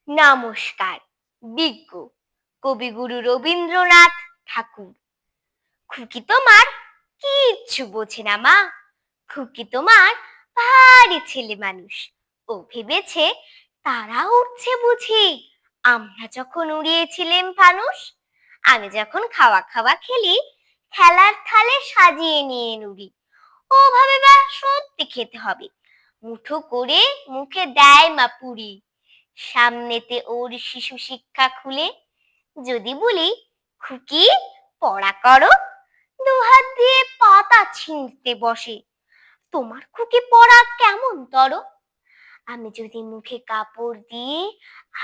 নমস্কার। বিজ্ঞ কবিগুরু রবীন্দ্রনাথ ঠাকুর। খুকি তোমার কিচ্ছু বোঝে না মা। খুকি তোমার ভারী ছেলে মানুষ। ও ভেবেছে তারা উঠছে বুঝি আমরা যখন উড়িয়েছিলেম ফানুস। আমি যখন খাওয়া খাওয়া খেলি খেলার থালে সাজিয়ে নিয়ে নুড়ি। ও ভাবে বা সত্যি খেতে হবে, মুঠো করে মুখে দেয় মা পুরি। সামনেতে ওর শিশু শিক্ষা খুলে যদি বলি খুকি পড়া করো, দুহাত দিয়ে পাতা ছিঁড়তে বসে। তোমার খুকি পড়া কেমন তর? আমি যদি মুখে কাপড় দিয়ে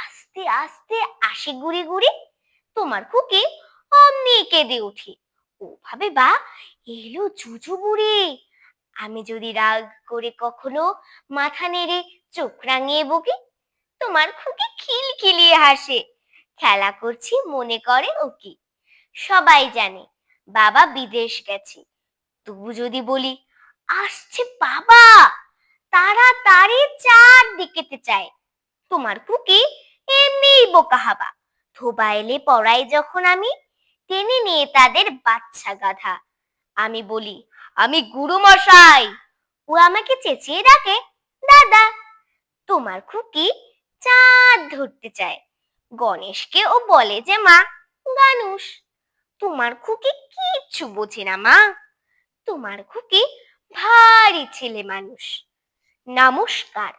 আস্তে আস্তে আসি গুড়ি গুড়ি, তোমার খুকি অমনি কেঁদে ওঠে। ও ভাবে বা এলো জুজু বুড়ি। আমি যদি রাগ করে কখনো মাথা নেড়ে চোখ রাঙিয়ে বকি, তোমার খুকি খিলখিলিয়ে হাসে। খেলা করছি মনে করে ও কি। সবাই জানে বাবা বিদেশ গেছে, তবু যদি বলি আসছে বাবা, তাড়াতাড়ি চারদিকেতে চায়। তোমার খুকি এমনি বোকা হাবা। ধোবা এলে পড়াই যখন আমি, টেনে নিয়ে তাদের বাচ্চা গাধা। আমি বলি আমি গুরু মশাই, ও আমাকে চেঁচিয়ে ডাকে দাদা। তোমার খুকি চাঁদ ধরতে চায়, গণেশকে ও বলে যে মা গানুষ। তোমার খুকি কিচ্ছু বোঝে না মা। তোমার খুকি ভারী ছেলে মানুষ। নমস্কার।